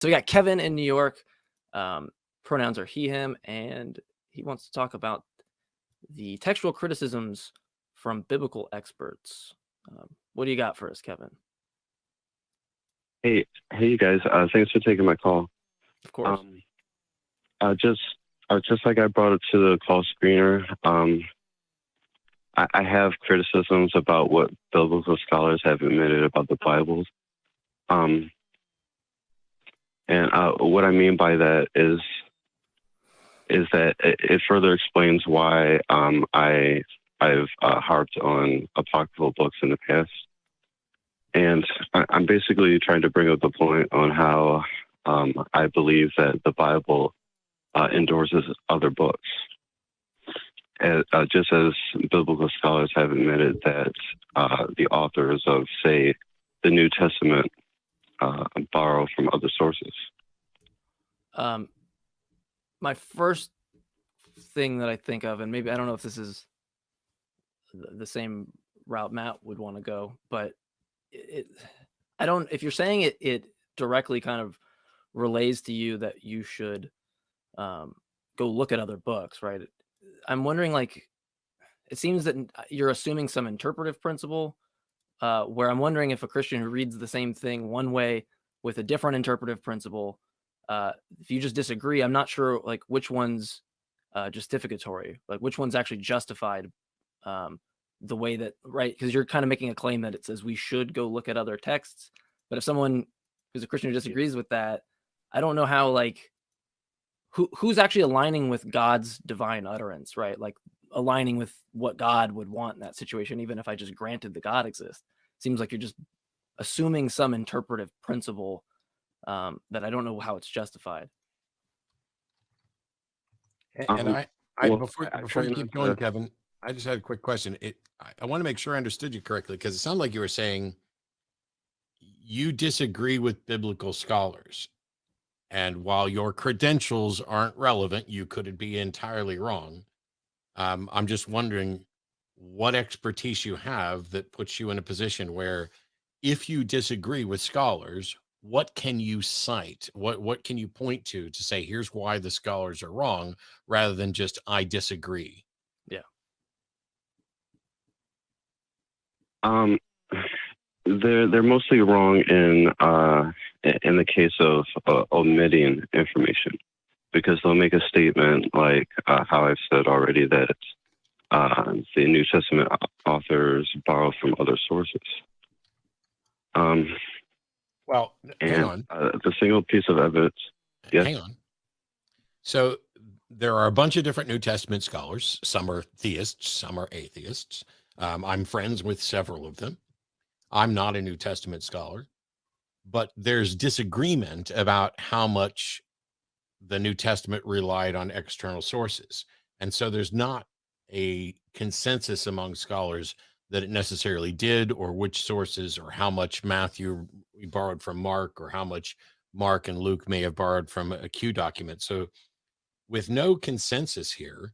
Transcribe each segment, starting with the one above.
So we got Kevin in New York. Pronouns are he, him, and he wants to talk about the textual criticisms from biblical experts. What do you got for us, Kevin? Hey, you guys. Thanks for taking my call. Of course. Just like I brought it to the call screener, I have criticisms about what biblical scholars have admitted about the Bible. And what I mean by that is that it further explains why I've harped on apocryphal books in the past. And I'm basically trying to bring up the point on how I believe that the Bible endorses other books. Just as biblical scholars have admitted that the authors of, say, the New Testament borrow from other sources. My first thing that I think of, and maybe I don't know if this is the same route Matt would want to go, but if you're saying it directly kind of relays to you that you should go look at other books, right? I'm wondering, like, it seems that you're assuming some interpretive principle, where I'm wondering if a Christian who reads the same thing one way with a different interpretive principle, if you just disagree, I'm not sure like which one's justificatory, like which one's actually justified the way that, right? Because you're kind of making a claim that it says we should go look at other texts. But if someone who's a Christian who disagrees with that, I don't know how, like, who's actually aligning with God's divine utterance, right? Like aligning with what God would want in that situation, even if I just granted that God exists. Seems like you're just assuming some interpretive principle that I don't know how it's justified. And before you keep going, Kevin, I just had a quick question. I want to make sure I understood you correctly, because it sounded like you were saying you disagree with biblical scholars. And while your credentials aren't relevant, you could be entirely wrong. I'm just wondering what expertise you have that puts you in a position where, if you disagree with scholars, what can you cite? What can you point to say, here's why the scholars are wrong, rather than just, I disagree? Yeah. They're mostly wrong in the case of omitting information, because they'll make a statement like how I've said already, that the New Testament authors borrow from other sources. Well, hang on. The single piece of evidence. Yes? Hang on. So there are a bunch of different New Testament scholars. Some are theists, some are atheists. I'm friends with several of them. I'm not a New Testament scholar, but there's disagreement about how much the New Testament relied on external sources. And so there's not a consensus among scholars that it necessarily did, or which sources, or how much Matthew borrowed from Mark, or how much Mark and Luke may have borrowed from a Q document. So with no consensus here,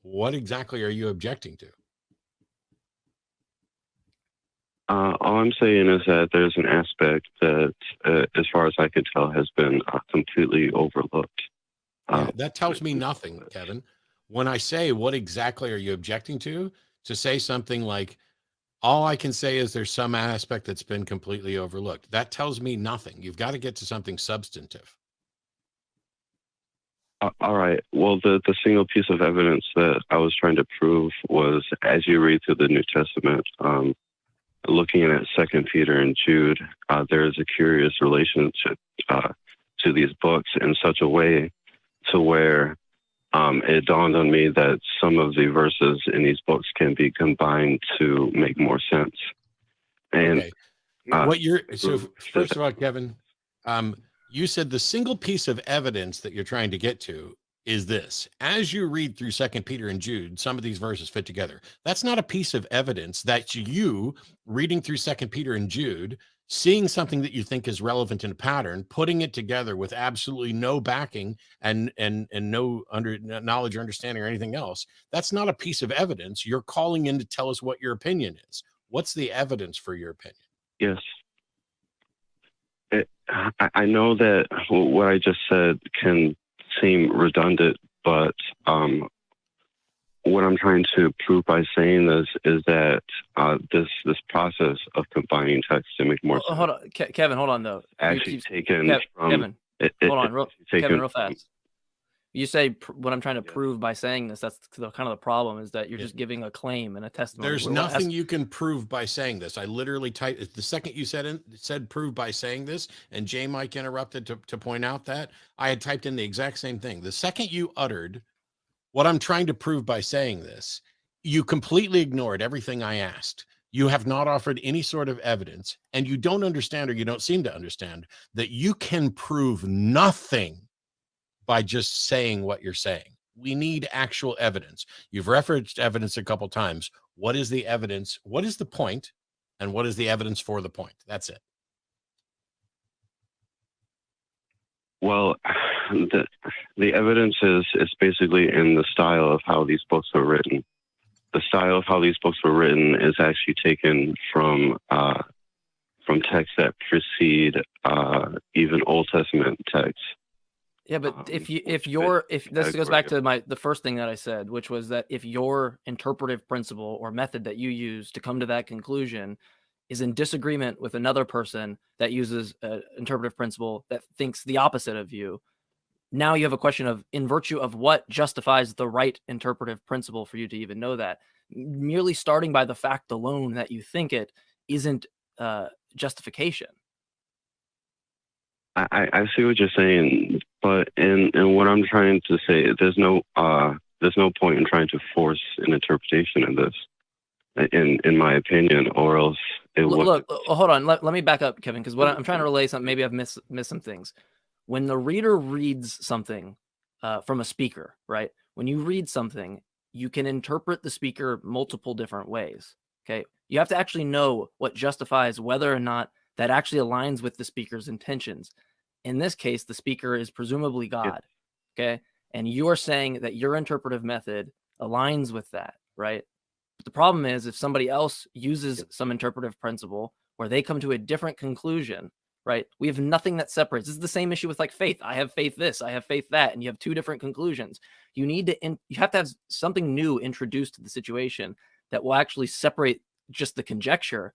what exactly are you objecting to? All I'm saying is that there's an aspect that, as far as I could tell, has been completely overlooked. That tells me nothing, Kevin. When I say, what exactly are you objecting to say something like, all I can say is there's some aspect that's been completely overlooked, that tells me nothing. You've got to get to something substantive. All right. Well, the single piece of evidence that I was trying to prove was, as you read through the New Testament, looking at 2 Peter and Jude, there is a curious relationship to these books in such a way to where it dawned on me that some of the verses in these books can be combined to make more sense. And okay. First of all, Kevin, you said the single piece of evidence that you're trying to get to is this: as you read through 2 Peter and Jude, some of these verses fit together. That's not a piece of evidence. That's you reading through 2 Peter and Jude, seeing something that you think is relevant in a pattern, putting it together with absolutely no backing and no knowledge or understanding or anything else. That's not a piece of evidence. You're calling in to tell us what your opinion is. What's the evidence for your opinion? Yes. I know that what I just said can seem redundant, but what I'm trying to prove by saying this is that this process of combining text to make more sense. Hold on, Kevin. Hold on though. Actually taken from Kevin. Hold on, Kevin, real fast. You say what I'm trying to prove by saying this. That's kind of the problem, is that you're just giving a claim and a testimony. There's nothing you can prove by saying this. I literally typed the second you said prove by saying this, and Jmike interrupted to point out that I had typed in the exact same thing. The second you uttered what I'm trying to prove by saying this, you completely ignored everything I asked. You have not offered any sort of evidence, and you don't understand, or you don't seem to understand, that you can prove nothing by just saying what you're saying. We need actual evidence. You've referenced evidence a couple times. What is the evidence? What is the point? And what is the evidence for the point? That's it. Well, the evidence is basically in the style of how these books were written. The style of how these books were written is actually taken from texts that precede even Old Testament texts. Yeah, but if this goes back to the first thing that I said, which was that if your interpretive principle or method that you use to come to that conclusion is in disagreement with another person that uses an interpretive principle that thinks the opposite of you, now you have a question of, in virtue of what justifies the right interpretive principle for you to even know that. Merely starting by the fact alone that you think it isn't justification. I see what you're saying, but in what I'm trying to say, there's no point in trying to force an interpretation of this, in my opinion, or else it would. Look, hold on. Let me back up, Kevin, because what I'm trying to relay something. Maybe I've missed some things. When the reader reads something from a speaker, right? When you read something, you can interpret the speaker multiple different ways. Okay, you have to actually know what justifies whether or not that actually aligns with the speaker's intentions. In this case, the speaker is presumably God, okay? And you're saying that your interpretive method aligns with that, right? But the problem is, if somebody else uses some interpretive principle where they come to a different conclusion, right? We have nothing that separates. This is the same issue with like faith. I have faith this, I have faith that, and you have two different conclusions. You need to, you have to have something new introduced to the situation that will actually separate just the conjecture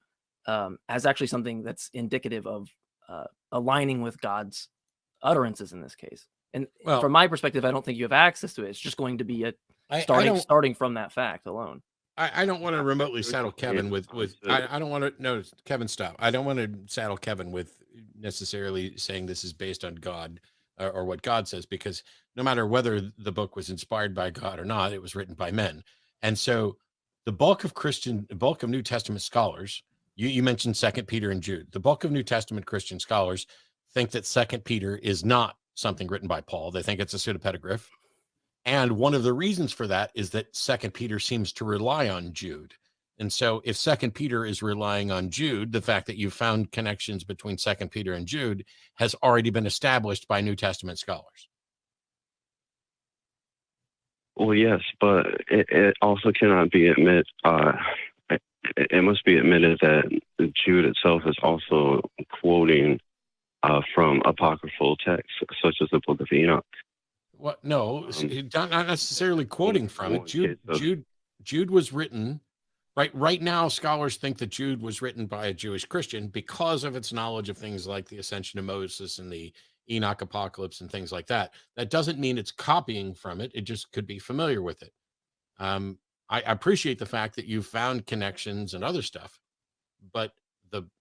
as actually something that's indicative of aligning with God's utterances in this case. And from my perspective, I don't think you have access to it. It's just going to be starting from that fact alone. I don't want to remotely saddle Kevin with I don't want to, no, Kevin, stop. I don't want to saddle Kevin with necessarily saying this is based on God or what God says, because no matter whether the book was inspired by God or not, it was written by men. And so the bulk of New Testament scholars, you mentioned 2 Peter and Jude. The bulk of New Testament Christian scholars think that 2 Peter is not something written by Paul. They think it's a pseudepigraph. And one of the reasons for that is that 2 Peter seems to rely on Jude. And so if 2 Peter is relying on Jude, the fact that you found connections between 2 Peter and Jude has already been established by New Testament scholars. Well, yes, but it also cannot be admitted. It must be admitted that Jude itself is also quoting from apocryphal texts, such as the Book of Enoch. What? No, not necessarily quoting from it. Jude was written, right now, scholars think that Jude was written by a Jewish Christian because of its knowledge of things like the ascension of Moses and the Enoch apocalypse and things like that. That doesn't mean it's copying from it. It just could be familiar with it. I appreciate the fact that you found connections and other stuff, but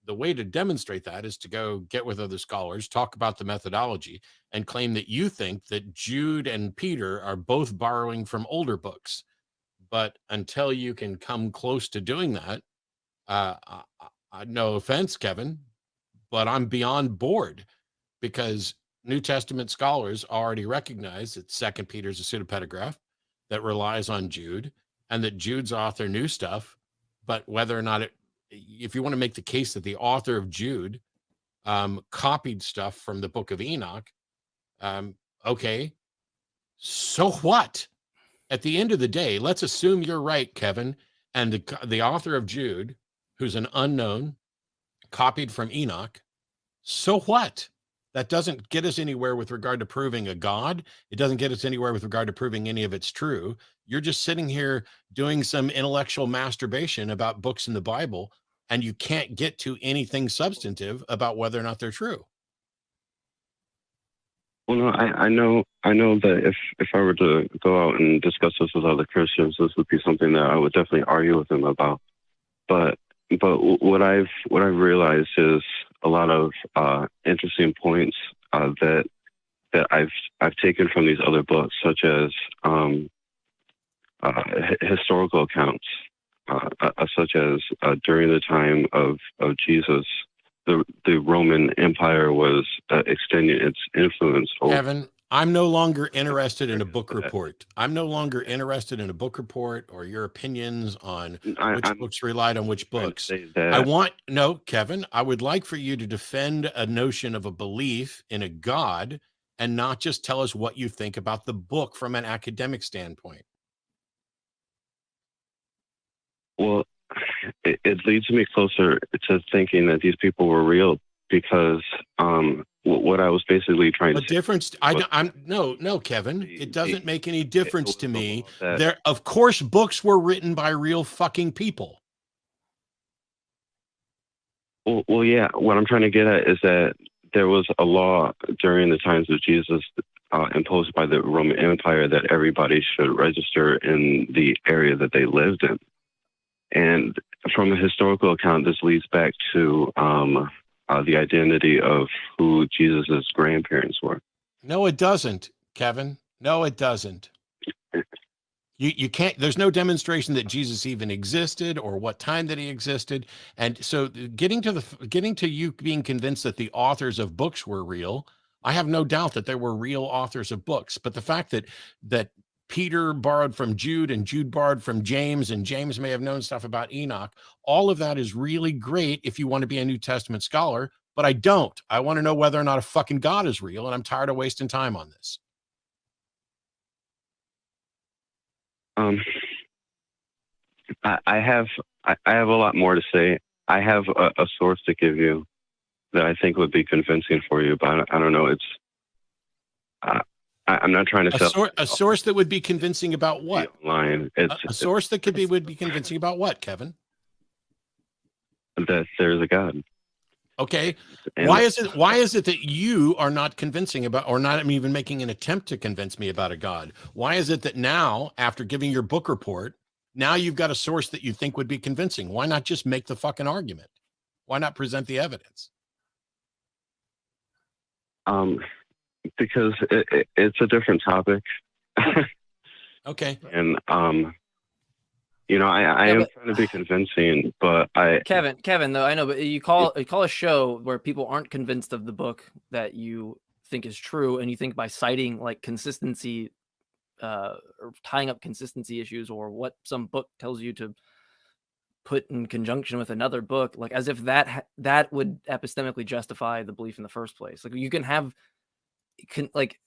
the way to demonstrate that is to go get with other scholars, talk about the methodology, and claim that you think that Jude and Peter are both borrowing from older books. But until you can come close to doing that, no offense, Kevin, but I'm beyond bored, because New Testament scholars already recognize that 2 Peter is a pseudepigraph that relies on Jude, and that Jude's author knew stuff, but whether or not if you want to make the case that the author of Jude copied stuff from the Book of Enoch, okay, so what? At the end of the day, let's assume you're right, Kevin, and the author of Jude, who's an unknown, copied from Enoch. So what? That doesn't get us anywhere with regard to proving a God. It doesn't get us anywhere with regard to proving any of it's true. You're just sitting here doing some intellectual masturbation about books in the Bible, and you can't get to anything substantive about whether or not they're true. Well, no, I know that if I were to go out and discuss this with other Christians, this would be something that I would definitely argue with them about. But what I've realized is a lot of interesting points that I've taken from these other books, such as historical accounts, such as during the time of Jesus, the Roman Empire was extending its influence over. Kevin, I'm no longer interested in a book report. I'm no longer interested in a book report or your opinions on which books relied on which books. Kevin, I would like for you to defend a notion of a belief in a God and not just tell us what you think about the book from an academic standpoint. Well, it leads me closer to thinking that these people were real, because what I was basically trying to say. Difference. No, Kevin. It doesn't make any difference to me. There, of course, books were written by real fucking people. Well, yeah. What I'm trying to get at is that there was a law during the times of Jesus imposed by the Roman Empire that everybody should register in the area that they lived in. And from a historical account, this leads back to the identity of who Jesus's grandparents were. No, it doesn't, Kevin. No, it doesn't. You can't. There's no demonstration that Jesus even existed or what time that he existed. And so, getting to you being convinced that the authors of books were real, I have no doubt that there were real authors of books. But the fact that Peter borrowed from Jude and Jude borrowed from James, and James may have known stuff about Enoch. All of that is really great if you want to be a New Testament scholar, but I don't. I want to know whether or not a fucking God is real, and I'm tired of wasting time on this. I have a lot more to say. I have a source to give you that I think would be convincing for you, but I don't know. It's I'm not trying to sell a source that would be convincing about what? Online. A source that would be convincing about what, Kevin? That there's a God. Okay. And why is it that you are not convincing about, or not even making an attempt to convince me about a God? Why is it that now, after giving your book report, now you've got a source that you think would be convincing? Why not just make the fucking argument? Why not present the evidence? Because it's a different topic. Okay. And I am trying to be convincing, but Kevin, though, I know, but you call a show where people aren't convinced of the book that you think is true, and you think by citing like consistency, or tying up consistency issues, or what some book tells you to put in conjunction with another book, like as if that would epistemically justify the belief in the first place. Like you can have.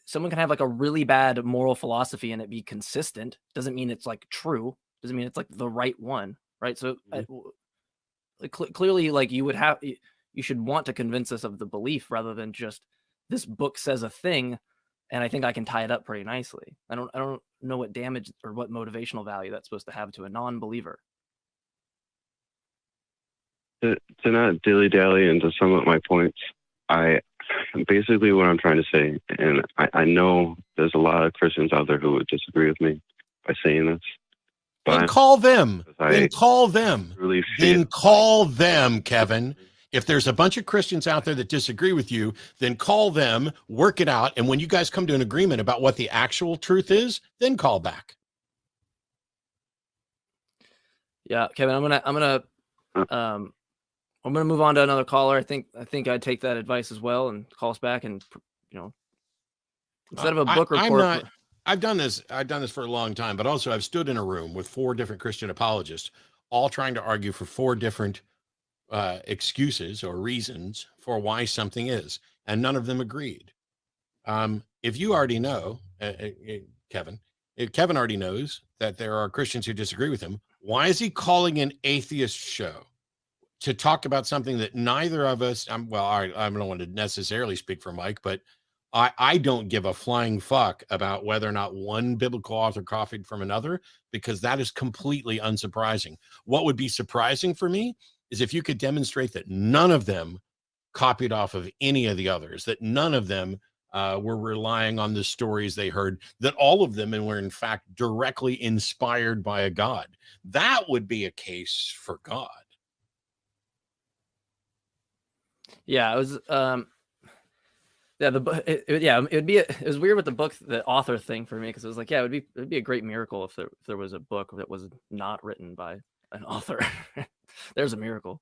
Someone can have like a really bad moral philosophy and it be consistent. Doesn't mean it's like true. Doesn't mean it's like the right one, right? So clearly, like you should want to convince us of the belief rather than just this book says a thing, and I think I can tie it up pretty nicely. I don't know what damage or what motivational value that's supposed to have to a non-believer. To not dilly-dally and to sum up my points, basically what I'm trying to say, and I know there's a lot of Christians out there who would disagree with me by saying this. But then call them. Then call them. Then call them, Kevin. If there's a bunch of Christians out there that disagree with you, then call them, work it out, and when you guys come to an agreement about what the actual truth is, then call back. Yeah, Kevin, I'm gonna move on to another caller. I think I'd take that advice as well and call us back, and instead of a book report. I've done this for a long time, but also I've stood in a room with 4 different Christian apologists, all trying to argue for 4 different excuses or reasons for why something is, and none of them agreed. If you already know, Kevin, if Kevin already knows that there are Christians who disagree with him, why is he calling an atheist show? to talk about something that neither of us, well, I don't want to necessarily speak for Mike, but I don't give a flying fuck about whether or not one biblical author copied from another, because that is completely unsurprising. What would be surprising for me is if you could demonstrate that none of them copied off of any of the others, that none of them were relying on the stories they heard, that all of them were in fact directly inspired by a God. That would be a case for God. Yeah, it was yeah, the book it was weird with the book, the author thing for me, because it was like, yeah, it'd be a great miracle if there was a book that was not written by an author. There's a miracle.